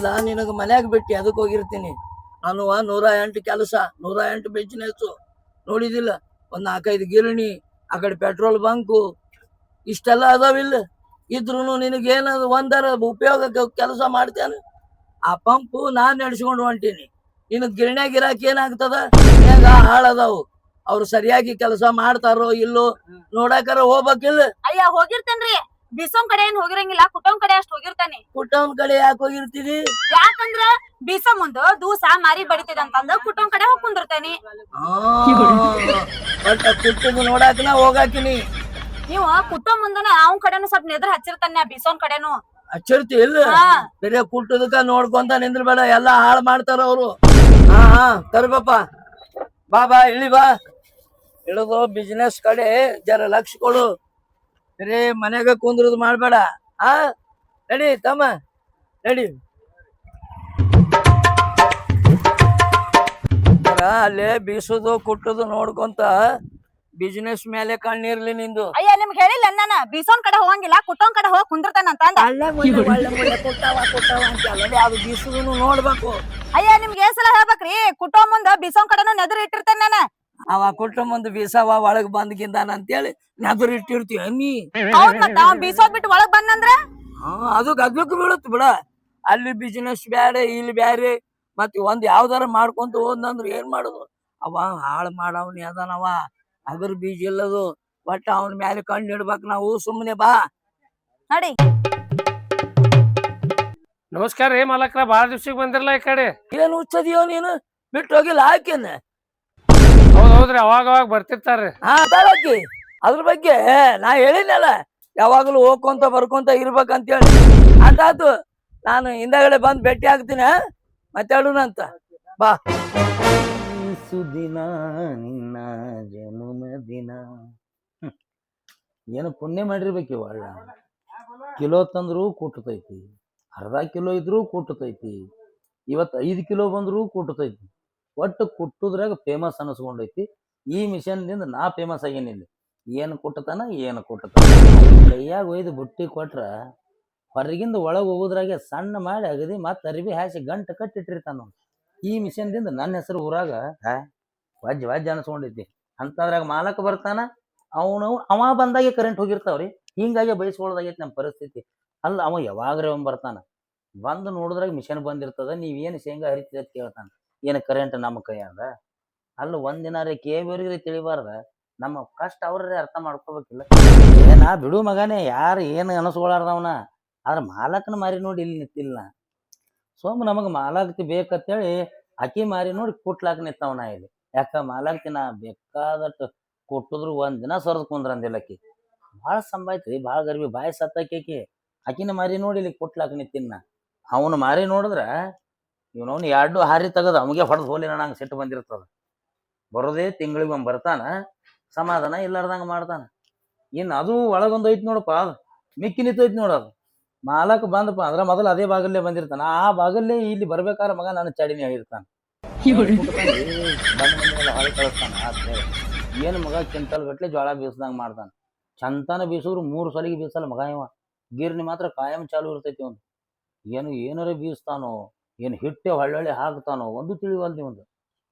ಅಲ್ಲ ನಿನಗ ಮನ್ಯಾಗ ಬಿಟ್ಟು ಅದಕ್ಕೆ ಹೋಗಿರ್ತೀನಿ. ನಾನು 108 ಕೆಲಸ, 108 ಬಿಸ್ನೆಸ್ ನೋಡಿದಿಲ್ಲ. ಒಂದ್ 4-5 ಗಿರಣಿ, ಆ ಕಡೆ ಪೆಟ್ರೋಲ್ ಬಂಕು, ಇಷ್ಟೆಲ್ಲ ಅದಾವಿಲ್ಲ. ಇದ್ರೂ ನಿನಗೇನದ ಒಂದರ ಉಪಯೋಗ ಕೆಲಸ ಮಾಡ್ತೇನೆ. ಆ ಪಂಪು ನಾನ್ ನಡೆಸ್ಕೊಂಡು ಹೊಂಟೀನಿ. ನಿನಗ್ ಗಿರಣ್ಯಾಗ ಇರಾಕ ಏನಾಗ್ತದ? ಗಿರಣ್ಯಾಗ ಹಾಳದಾವು. ಅವ್ರು ಸರಿಯಾಗಿ ಕೆಲಸ ಮಾಡ್ತಾರೋ ಇಲ್ಲೋ ನೋಡಾಕರ ಹೋಗ್ಬೇಕಿಲ್ಲ. ಅಯ್ಯ ಹೋಗಿರ್ತೇನ್ರಿ. ಬಿಸೋನ್ ಕಡೆ ಏನ್ ಹೋಗಿರಂಗಿಲ್ಲ, ಕುಟೋನ್ ಕಡೆ ಅಷ್ಟ್ ಹೋಗಿರ್ತಾನೆ. ಕುಟವನ್ ಕಡೆ ಯಾಕೆ ಹೋಗಿರ್ತೀರಿ? ಯಾಕಂದ್ರ ಬೀಸೋ ಮುಂದ ದೂಸ ಮಾರಿ ಬಡಿತದ ಅಂತಂದ ಕುಟೋನ್ ಕಡೆ ಹೋಗ್ ಕುಂದಿರ್ತಾನಿ. ಬಟ್ ಕುಟ್ಟದು ನೋಡಾಕನ ಹೋಗಾಕಿನಿ. ನೀವು ಕುಟೋ ಮುಂದನ ಅವ್ನ ಕಡೆನು ಸ್ವಲ್ಪ ನೆದ್ರ ಹಚ್ಚಿರ್ತಾನೆ ಬೀಸೋನ್ ಕಡೆನು. ಹಚ್ಚಿರ್ತಿ ಇಲ್ಲ? ಬೇರೆ ಕುಟ್ಟದಕ್ಕ ನೋಡ್ಕೊಂತ ನಿಂದ್ರಬೇಡ, ಎಲ್ಲಾ ಹಾಳು ಮಾಡ್ತಾರ ಅವ್ರು. ತರ್ಬಪ್ಪ, ಬಾ ಇಳಿ ಬಾ. ಇಳಿದು ಬಿಸ್ನೆಸ್ ಕಡೆ ಜರ ಲಕ್ಷ ಕೊಡು. ಬೇರೆ ಮನ್ಯಾಗ ಕುಂದ್ರದು ಮಾಡ್ಬೇಡ. ನಡಿ ತಮ್ಮ ನಡಿ. ಅಲ್ಲೇ ಬೀಸುದು ಕುಟ್ಟುದು ನೋಡ್ಕೊಂತ ಬಿಸ್ನೆಸ್ ಮೇಲೆ ಕಣ್ಣಿರ್ಲಿ ನಿಂದು. ಅಯ್ಯ ನಿಮ್ಗೆ ಹೇಳಿಲ್ಲ ನಾನ ಬೀಸೋನ್ ಕಡೆ ಹೋಗಂಗಿಲ್ಲ, ಕುಟೋನ್ ಕಡೆ ಹೋಗಿ ಕುಂದಿರ್ತಾನ ಅಂತ ಅಂದ. ಒಳ್ಳೆ ಕುಟ್ಟಾವ ಅಂತ ಅಲ್ಲದೆ ಅದು ಬೀಸುದನು ನೋಡ್ಬೇಕು. ಅಯ್ಯ ನಿಮ್ಗೆ ಏಸಲ ಹೇಳ್ಬೇಕ್ರಿ, ಕುಟೋ ಮುಂದ ಬೀಸೋನ್ ಕಡೆನು ನೆದ್ರ ಇಟ್ಟಿರ್ತೇನೆ ನಾನು. ಅವ ಕುಟ್ಟ ಮುಂದೆ ಬೀಸವ ಒಳಗ್ ಬಂದ್ಗಿಂದಾನ ಅಂತೇಳಿ ನೆದರ್ ಇಟ್ಟಿರ್ತೀವ ನೀ. ಹೌದ್ ಮತ್ತ ಅವ್ ಬೀಸೋದ್ ಬಿಟ್ಟು ಒಳಗ್ ಬಂದಂದ್ರ ಅದು ಗದ್ಲಕ್ ಬೀಳುತ್ತ ಬಿಡ. ಅಲ್ಲಿ ಬಿಸ್ನೆಸ್ ಬ್ಯಾರೆ, ಇಲ್ಲಿ ಬ್ಯಾರೆ. ಮತ್ ಒಂದ್ ಯಾವ್ದಾರ ಮಾಡ್ಕೊಂತ ಹೋದ್ನಂದ್ರ ಏನ್ ಮಾಡುದು? ಅವ ಹಾಳು ಮಾಡವ್ನಿ ಅದಾನವ. ಅದ್ರ ಬೀಜ ಇಲ್ಲದು. ಒಟ್ಟ ಅವನ ಮ್ಯಾಲೆ ಕಣ್ಣು ಇಡ್ಬೇಕ್ ನಾವು. ಸುಮ್ಮನೆ ಬಾ ನಡಿ. ನಮಸ್ಕಾರ ರೀ ಮಾಲಕ್ರ, ಬಾಳ ದಿವ್ಸಕ್ಕೆ ಬಂದಿರಲ್ಲ ಈ ಕಡೆ. ಏನ್ ಹುಚ್ಚದಿಯೋ ನೀನು? ಬಿಟ್ಟು ಹೋಗಿಲ್ಲ ಆಕೆನ? ಹೌದ್ರಿ, ಅವಾಗ ಬರ್ತಿರ್ತಾರ್ರಿ. ತಾಳಕಿ ಅದ್ರ ಬಗ್ಗೆ ನಾ ಹೇಳಿನಲ್ಲ, ಯಾವಾಗ್ಲೂ ಹೋಗ್ಕೊಂತ ಬರ್ಕೊಂತ ಇರ್ಬೇಕಂತೇಳಿ. ಅದಾತು, ನಾನು ಹಿಂದಗಡೆ ಬಂದ್ ಭೇಟಿ ಆಗ್ತೀನಿ. ಮಾತಾಡೋಣಂತ ಬಾ. ಸುದಿನ ನಿನ್ನ ಜನ್ಮದಿನ. ಏನು ಪುಣ್ಯ ಮಾಡಿರ್ಬೇಕು. ಒಳ್ಳ ಕಿಲೋ ತಂದ್ರು ಕುಟ್ಟತೈತಿ, ಅರ್ಧ ಕಿಲೋ ಇದ್ರೂ ಕುಟ್ಟತೈತಿ, ಇವತ್ತು 5 ಕಿಲೋ ಬಂದ್ರು ಕುಟ್ಟತೈತಿ. ಒಟ್ಟು ಕುಟ್ಟುದ್ರಾಗ ಫೇಮಸ್ ಅನಿಸ್ಕೊಂಡೈತಿ. ಈ ಮಿಷನ್ದಿಂದ ನಾ ಫೇಮಸ್ ಆಗೇನಿಲ್ಲ. ಏನು ಕುಟ್ಟತಾನ ಕೈಯಾಗ ಒಯ್ದು ಬುಟ್ಟಿ ಕೊಟ್ರ ಹೊರಗಿಂದ ಒಳಗೆ ಹೋಗೋದ್ರಾಗೆ ಸಣ್ಣ ಮಾಡಿ ಅಗದಿ ಮತ್ತೆ ಅರಿವಿ ಹಾಸಿ ಗಂಟು ಕಟ್ಟಿಟ್ಟಿರ್ತಾನ. ಈ ಮಿಷನ್ದಿಂದ ನನ್ನ ಹೆಸರು ಊರಾಗ ವಜ್ಜ ಅನಿಸ್ಕೊಂಡೈತಿ. ಅಂತದ್ರಾಗ ಮಾಲಕ ಬರ್ತಾನ, ಅವ ಬಂದಾಗೆ ಕರೆಂಟ್ ಹೋಗಿರ್ತಾವ್ರಿ. ಹಿಂಗಾಗಿ ಬಯಸ್ಕೊಳ್ಳೋದಾಗೈತಿ ನಮ್ಮ ಪರಿಸ್ಥಿತಿ. ಅಲ್ಲ ಅವ ಯಾವಾಗ್ರೆ ಬರ್ತಾನ, ಬಂದು ನೋಡಿದ್ರಾಗ ಮಿಷನ್ ಬಂದಿರ್ತದ. ನೀವೇನು ಶೇಂಗಾ ಹರಿತಿದ ಅಂತ ಕೇಳ್ತಾನ. ಏನು ಕರೆಂಟ್ ನಮ್ಮ ಕೈಯಾಗ? ಅಲ್ಲ ಒಂದಿನಾರೇ ಕೇಳಿಯವ್ರಿಗೆ ತಿಳಿಬಾರ್ದ? ನಮ್ಮ ಕಷ್ಟ ಅವ್ರೇ ಅರ್ಥ ಮಾಡ್ಕೋಬೇಕಿಲ್ಲ. ನಾ ಬಿಡು ಮಗನೇ, ಯಾರು ಏನು ಅನಿಸ್ಕೊಳಾರ್ದವನ. ಆದ್ರೆ ಮಾಲಕನ ಮಾರಿ ನೋಡಿ ಇಲ್ಲಿ ನಿಂತಿಲ್ಲ. ನಮಗೆ ಮಾಲಾಕ್ತಿ ಬೇಕಂತೇಳಿ ಅಕ್ಕಿ ಮಾರಿ ನೋಡಿ ಕುಟ್ಲಾಕ ನಿಂತವನ ಇಲ್ಲಿ. ಯಾಕ ಮಾಲಾಕ್ತಿ ನಾ ಬೇಕಾದಟ್ಟು ಕೊಟ್ಟಿದ್ರು ಒಂದಿನ ಸೊರದ್ ಕುಂದ್ರಂದಿಲ್ಲ. ಅಕ್ಕಿ ಭಾಳ ಸಂಭಾಯ್ತ್ರಿ, ಭಾಳ ಗರ್ಭಿ, ಬಾಯಿ ಸತ್ತಾಕಿ. ಅಕ್ಕಿನ ಮಾರಿ ನೋಡಿ ಇಲ್ಲಿ ಕುಟ್ಲಾಕ ನಿಂತಿನ. ಅವನು ಮಾರಿ ನೋಡಿದ್ರ ಇವನವ್ನು 2 ಹಾರಿ ತೆಗದ ಅವಂಗೆ ಹೊಡೆದು ಹೋಲಿನ ನಂಗೆ ಸಿಟ್ಟು ಬಂದಿರ್ತದ. ಬರೋದೇ ತಿಂಗಳಿಗೆ ಬರ್ತಾನ, ಸಮಾಧಾನ ಇಲ್ಲಾರ್ದಂಗ ಮಾಡ್ತಾನ. ಇನ್ನು ಅದು ಒಳಗೊಂದು ಐತಿ ನೋಡಪ್ಪ, ಅದು ಮಿಕ್ಕಿ ನಿಂತೈತಿ ನೋಡೋದು. ಮಾಲಕ್ ಬಂದಪ್ಪ ಅಂದ್ರ ಮೊದಲು ಅದೇ ಬಾಗಲ್ಲೇ ಬಂದಿರ್ತಾನ. ಆ ಬಾಗಲ್ಲೇ ಇಲ್ಲಿ ಬರ್ಬೇಕಾದ್ರೆ ಮಗ ನನ್ನ ಚಡಿನಿ ಆಗಿರ್ತಾನ. ಹಾಳು ಕಳಿಸ್ತಾನ. ಏನು ಮಗ ಕ್ವಿಂಟಲ್ ಗಟ್ಲೆ ಜೋಳ ಬೀಸ್ದಂಗ ಮಾಡ್ತಾನ. ಚಂತಾನ ಬೀಸಿದ್ರು 3 ಸಲಿಗೆ ಬೀಸಲ್ಲ ಮಗ ಇವ. ಗಿರ್ನಿ ಮಾತ್ರ ಕಾಯಂ ಚಾಲು ಇರ್ತೈತಿ. ಒಂದು ಏನಾರ ಬೀಸ್ತಾನೋ, ಏನು ಹಿಟ್ಟೆ ಹೊಳ್ಳಿ ಹಾಕ್ತಾನೋ ಒಂದು ತಿಳಿವಲ್ದಿ. ಒಂದು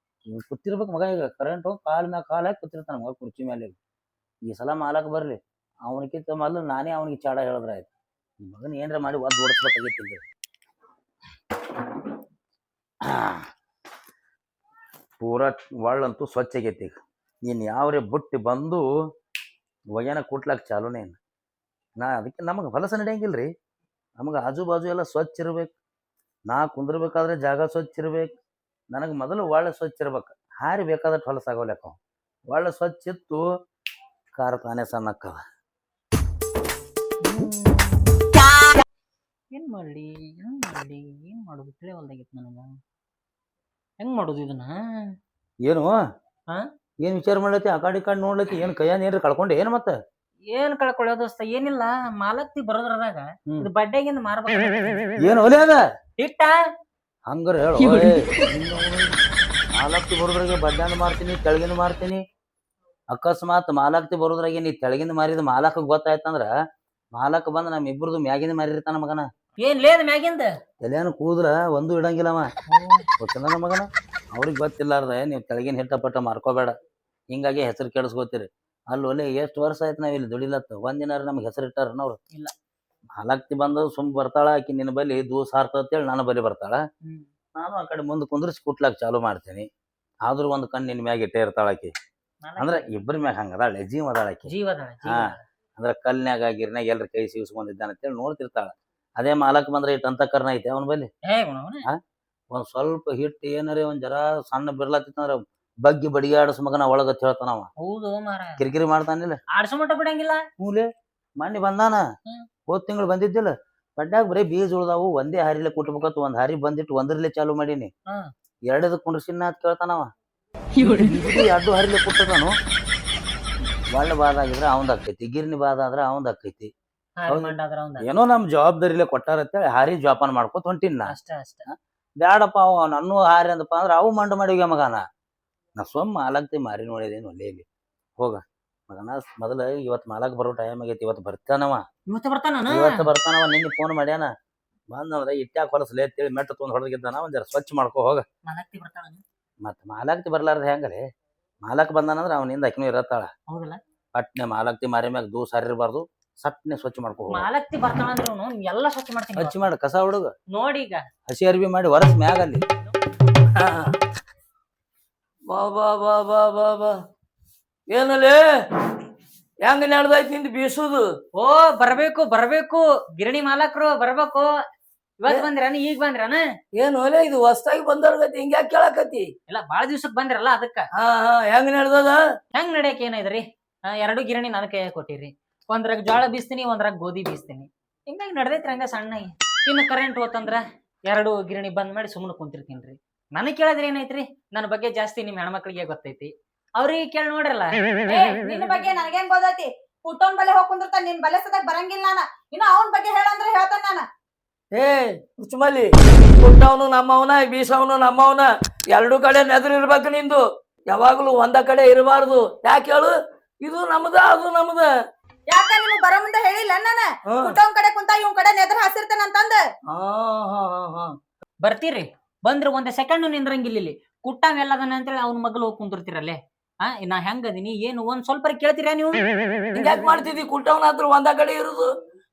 ಕೂತಿರ್ಬೇಕು ಮಗ. ಈಗ ಕರೆಂಟ್ ಕಾಲ್ ಮ್ಯಾಗ ಕಾಲ್ ಹಾಕಿ ಕೂತಿರ್ತಾನ ಮಗ ಕುರ್ಚಿ ಮೇಲೆ. ಈ ಸಲ ಮಾಲಕ್ ಬರ್ಲಿ, ಅವನಿಗಿಂತ ಮೊದಲು ನಾನೇ ಅವನಿಗೆ ಚಾಡ ಹೇಳಿದ್ರ ಆಯ್ತು. ಈ ಮಗನ ಏನ್ರ ಮಾಡಿ ಒದ್ದು ಓಡಿಸ್ಬೇಕಾಗಿತ್ತು. ಪೂರಾ ಒಳ್ಳಂತೂ ಸ್ವಚ್ಛ ಆಗೈತಿ. ಈಗ ಇನ್ನು ಯಾವ್ರೆ ಬುಟ್ಟಿ ಬಂದು ಒಯ್ಯಾನ ಕುಟ್ಲಾಕ ಚಾಲೂನೇ ಇಲ್ಲ. ಅದಕ್ಕೆ ನಮಗೆ ಹೊಲಸ ನಡೆಯಂಗಿಲ್ರಿ. ನಮಗೆ ಆಜು ಬಾಜು ಎಲ್ಲ ಸ್ವಚ್ಛ ಇರ್ಬೇಕು. ನಾ ಕುಂದ್ರಬೇಕಾದ್ರೆ ಜಾಗ ಸ್ವಚ್ಛ ಇರ್ಬೇಕು. ನನಗೆ ಮೊದಲು ಒಳ್ಳೆ ಸ್ವಚ್ಛ ಇರ್ಬೇಕು. ಹಾರಿ ಬೇಕಾದಟ್ಟು ಹೊಲಸಾಗೋಲ್ಯಾಕ. ಒಳ್ಳೆ ಸ್ವಚ್ಛ ಇತ್ತು ಕಾರ ತಾನೇ ಸಣ್ಣಕ್ಕದ. ಏನ್ ಮಾಡ್ಲಿ ಏನ್ ಮಾಡೋದು ತಿಳಿವಲ್ದಾಗಿತ್ತು ನನಗ. ಹೆಂಗ್ ಮಾಡೋದು ಇದನ್ನ? ಏನು ಏನ್ ವಿಚಾರ ಮಾಡ್ಲತಿ? ಆ ಕಾಡಿ ಕಾಡ್ ನೋಡ್ಲತಿ? ಏನ್ ಕೈಯಾನ ಏನ್ರ ಕಳ್ಕೊಂಡೆ ಏನು? ಮತ್ತೆ ಏನ್ ಕಳ್ಕೊಳ್ಳೋದು ದೋಸ್ತ? ಏನಿಲ್ಲ, ಮಾಲಕ್ತಿ ಬರೋದ್ರದಾಗ ಇದು ಬಡ್ಡೆಗಿಂದ ಮಾರ್ಬೇಕು. ಏನು ಒಲೆ ಅದ ಹಿಟ್ಟ ಹಂಗಾರ ಹೇಳು. ಮಾಲಾಕ್ತಿ ಬರೋದ್ರಾಗೆ ಬಡ್ಡ್ಯಾಂದ ಮಾರ್ತೀನಿ, ತೆಳಗಿಂದ ಮಾರ್ತೀನಿ. ಅಕಸ್ಮಾತ್ ಮಾಲಾಕ್ತಿ ಬರೋದ್ರಾಗೆ ನೀ ತೆಳಗಿಂದ ಮಾರಿದ ಮಾಲಕ ಗೊತ್ತಾಯ್ತಂದ್ರ ಮಾಲಕ ಬಂದ್ ನಮ್ ಇಬ್ರದು ಮ್ಯಾಗಿಂದ ಮಾರಿರ್ತಾನ ಮಗನ. ಏನ್ ಲೇದ್ ಮ್ಯಾಗಿಂದ ತಲೆಯನ್ನು ಕೂದ್ರ ಒಂದು ಇಡಂಗಿಲ್ಲವ ಗೊತ್ತಿಲ್ಲ ನಮ್ಮ ಮಗನ. ಅವ್ರಿಗೆ ಗೊತ್ತಿಲ್ಲಾರ್ದ ನೀವು ಕೆಳಗಿನ ಹಿಟ್ಟಪಟ್ಟ ಮಾರ್ಕೋಬೇಡ. ಹಿಂಗಾಗಿ ಹೆಸರು ಕೆಡಿಸ್ಕೋತೀರಿ. ಅಲ್ಲಿ ಒಲೆ ಎಷ್ಟು ವರ್ಷ ಆಯ್ತು ನಾವ್ ಇಲ್ಲಿ ದುಡಿಲತ್ತ, ಒಂದಿನಾರ ನಮ್ಗೆ ಹೆಸರು ಇಟ್ಟಾರ ಅವ್ರು ಇಲ್ಲ. ಮಾಲಕ್ತಿ ಬಂದು ಸುಮ್ ಬರ್ತಾಳ, ಆಕಿ ನಿನ್ನ ಬಲಿ ದೂಸ ಹಾರ್ತೇಳಿ ನನ್ನ ಬಲಿ ಬರ್ತಾಳ. ನಾನು ಆ ಕಡೆ ಮುಂದೆ ಕುಂದ್ರಿಸಿ ಕುಟ್ಲಾಕ್ ಚಾಲು ಮಾಡ್ತೀನಿ. ಆದ್ರೂ ಒಂದು ಕಣ್ಣು ನಿನ್ ಮ್ಯಾಗ ಇಟ್ಟೇ ಇರ್ತಾಳ ಆಕಿ. ಅಂದ್ರ ಇಬ್ಬರ ಮ್ಯಾಗ ಹಂಗದಾಳೆ, ಜೀವ ಅದಾಳ ಆಕಿ. ಜೀವದಾಳ ಹಾ ಅಂದ್ರ ಕಲ್ನ್ಯಾಗ ಗಿರ್ನ್ಯಾಗ ಎಲ್ರ ಕೈ ಸಿಗಿಸ್ಕೊಂಡಿದ್ದಾನ ಅಂತೇಳಿ ನೋಡ್ತಿರ್ತಾಳ. ಅದೇ ಮಾಲಕ್ ಬಂದ್ರೆ ಇಟ್ಟು ಅಂತಕರ್ನ ಐತೆ ಅವನ ಬಲ್ಲಿ. ಒಂದ್ ಸ್ವಲ್ಪ ಹಿಟ್ಟು ಏನಾರೇ ಒಂದ್ ಜರ ಸಣ್ಣ ಬಿರ್ಲಾತಿತ್ತಂದ್ರ ಬಗ್ಗಿ ಬಡಿಗಾಡಸ್ ಮಗನ ಒಳಗತ್ ಹೇಳ್ತಾನವ. ಹೌದು ಮಾರ ಕಿರಿಕಿರಿ ಮಾಡ್ತಾನಿಲ್ಲ, ಆಡ್ಸೋ ಮಟ್ಟ ಬಿಡಂಗಿಲ್ಲ. ಮೂಲೆ ಮಣ್ಣಿ ಬಂದಾನ. ಹೋದ್ ತಿಂಗಳು ಬಂದಿದ್ದಿಲ್ಲ, ಬಡ್ಡ್ಯಾಗ ಬರೀ ಬೀಜ ಉಳ್ದಾವು, ಒಂದೇ ಹಾರಿಲೆ ಕುಟ್ಬೇಕತ್ ಒಂದ್ ಹಾರಿ ಬಂದಿಟ್ಟು ಒಂದ್ರಲ್ಲೇ ಚಾಲು ಮಾಡೀನಿ. ಎರಡದ ಕುಂಡ್ರಸಿನ ಅಂತ ಕೇಳ್ತಾನವ. ಎರಡು ಹಾರಿಲೆ ಕುಟ್ಟದಾನು. ಒಳ್ಳೆ ಬಾದ ಆಗಿದ್ರ ಅವಂದ್ ಆಕೈತಿ, ಗಿರ್ನಿ ಬಾದ ಆದ್ರ ಅವಂದ್ ಆಕೈತಿ. ಏನೋ ನಮ್ ಜವಾಬ್ದಾರಿಲೆ ಕೊಟ್ಟಾರ ಅಂತೇಳಿ ಹಾರಿ ಜೋಪಾನ ಮಾಡ್ಕೊತ ಹೊಂಟಿನ. ಅಷ್ಟ ಅಷ್ಟ ಬ್ಯಾಡಪ್ಪ ಅವ ನನ್ನೂ ಹಾರಿ ಅಂದಪ್ಪ ಅಂದ್ರ ಅವು ಮಂಡು ಮಾಡಿವ್ಯ ಮಗನ. ನಾ ಸೊಮ್ಮ ಮಾಲಕ್ತಿ ಮಾರಿ ನೋಡಿದೇನು ಒಳ್ಳೆಯಲ್ಲಿ. ಹೋಗ ಮಗನ, ಮೊದಲ ಇವತ್ ಮಾಲಕ್ ಬರೋ ಟೈಮ್ ಆಗೈತಿ. ಇವತ್ತು ಬರ್ತಾನವ, ಇವತ್ತು ಬರ್ತಾನವ. ನಿನ್ನೆ ಫೋನ್ ಮಾಡ್ಯಾನ, ಬಂದವ್ರ ಇಟ್ಟ್ಯಾಕ ಹೊಲಸಲೆ ಅಂತೇಳಿ ಮೆಟ್ಟ ತೊಂದ್ ಹೊಡೆದಿದ್ದಾನ. ಒಂದ್ ಜರ ಸ್ವಚ್ಛ ಮಾಡ್ಕೊ ಹೋಗ. ಮತ್ ಮಾಲಕ್ತಿ ಬರ್ಲಾರ್ದ ಹೆಂಗರಿ? ಮಾಲಕ್ ಬಂದಾನಂದ್ರ ಅವನಿಂದ ಅಕ್ಕಿನೂ ಇರತ್ತಾಳ. ಪಟ್ನೆ ಮಾಲಕ್ತಿ ಮಾರಿ ಮ್ಯಾಗ ದೂಸ ಹರಿರ್ಬಾರ್ದು, ಸಟ್ನೆ ಸ್ವಚ್ಛ ಮಾಡ್ಕೊ. ಮಾಲಕ್ತಿ ಬರ್ತಾನಂದ್ರ ಎಲ್ಲಾ ಸ್ವಚ್ಛ ಮಾಡ್ತೀನಿ. ಸ್ವಚ್ಛ ಮಾಡ, ಕಸ ಹುಡುಗ ನೋಡಿ ಈಗ ಹಸಿ ಅರ್ಬಿ ಮಾಡಿ ಒರಸ್ ಮ್ಯಾಗ ಅಲ್ಲಿ. ಬಾ ಬಾ ಬಾ ಬಾ ಬಾ ಬಾ ಏನಲ್ಲೇ ಹೆಂಗ ನಡ್ದೈತಿ ನಿಂದ ಬೀಸುದು? ಓ ಬರ್ಬೇಕು ಬರ್ಬೇಕು, ಗಿರಣಿ ಮಾಲಕ್ರು ಬರ್ಬೇಕು. ಇವತ್ ಬಂದ್ರನ ಈಗ ಬಂದ್ರನ? ಏನು ಒಲೆ ಇದು ಹೊಸ್ತಾಗಿ ಬಂದರ್ಗತಿ ಹಿಂಗ್ಯಾಕ್ ಕೇಳಕತಿ? ಇಲ್ಲ ಬಾಳ ದಿವ್ಸಕ್ ಬಂದ್ರಲ್ಲ ಅದಕ್ಕ. ಹಾ ಹಾ ಹೆಂಗ್ ನಡ್ದದ? ಹೆಂಗ್ ನಡ್ಯಾಕ ಏನೈತ್ರಿ? ಎರಡು ಗಿರಣಿ ನನ್ನ ಕೈಯಾಗ ಕೊಟ್ಟಿರಿ. ಒಂದ್ರಾಗ ಜೋಳ ಬೀಸ್ತೀನಿ, ಒಂದ್ರಾಗ ಗೋಧಿ ಬೀಸ್ತೀನಿ. ಹಿಂಗಾಗಿ ನಡ್ದೈತ್ರಿ ಹಂಗ ಸಣ್ಣಗೆ. ಇನ್ನು ಕರೆಂಟ್ ಹೋತಂದ್ರ ಎರಡು ಗಿರಣಿ ಬಂದ್ ಮಾಡಿ ಸುಮ್ಮನೆ ಕುಂತಿರ್ತೀನ್ರಿ. ನನಗ್ ಕೇಳಿದ್ರೆ ಏನೈತ್ರಿ? ನನ್ನ ಬಗ್ಗೆ ಜಾಸ್ತಿ ನಿಮ್ ಹೆಣ್ಮಕ್ಳಿಗೆ ಗೊತ್ತೈತಿ, ಅವ್ರಿಗೆ ಕೇಳಿ ನೋಡ್ರಲ್ಲ. ನಿನ್ನ ಬಗ್ಗೆ ನನಗೇನ್ ಗೊತ್ತೈತಿ? ಕುಟ್ಟೋನ್ ಬಲೆ ಹೋಗ್ ಕುಂದಿರ್ತಾನ, ನಿನ್ ಬಲೆ ಸದಾಗ ಬರಂಗಿಲ್ಲ ನಾನ. ಇನ್ನು ಅವನ್ ಬಗ್ಗೆ ಹೇಳಂದ್ರೆ ಹೇಳ್ತಾನ ನಾನ. ಏ ಹುಚ್ಚಮಲ್ಲಿ, ಕುಟ್ಟವನು ನಮ್ಮವನ, ಬೀಸವನು ನಮ್ಮವನ. ಎರಡು ಕಡೆ ನೆದರ್ ಇರ್ಬೇಕು ನಿಂದು. ಯಾವಾಗ್ಲೂ ಒಂದ ಕಡೆ ಇರಬಾರ್ದು. ಯಾಕೆ ಹೇಳು? ಇದು ನಮ್ದ, ಅದು ನಮ್ದ. ಯಾಕ ನಿಮ್ಗ್ ಬರೋ ಮುಂದೆ ಹೇಳಿಲ್ಲ ನಾನ? ಕುಟ್ಟೋನ್ ಕಡೆ ಕುಂತ ಇವ್ ಕಡೆ ನೆದ್ರ ಹಸಿರ್ತೇನ ಅಂತಂದ. ಬರ್ತೀರಿ, ಬಂದ್ರ ಒಂದ್ ಸೆಕೆಂಡ್ ನಿಂದ್ರಂಗಿಲ್ಲ ಇಲ್ಲಿ. ಕುಟ್ಟಾವ್ ಎಲ್ಲದನ ಅಂತೇಳಿ ಅವ್ನ ಮಗಳು ಹೋಗಿ ಕುಂದಿರ್ತಿರಲ್ಲೇ. ನಾ ಹೆಂಗದೀನಿ ಏನು ಒಂದ್ ಸ್ವಲ್ಪ ಕೇಳ್ತೀರಾ ನೀವು? ಹಿಂಗ್ಯಾಕ್ ಮಾಡ್ತಿದ್ದಿ? ಕುಟ್ಟವನ ಹತ್ರ ಒಂದ ಕಡೆ ಇರುದು,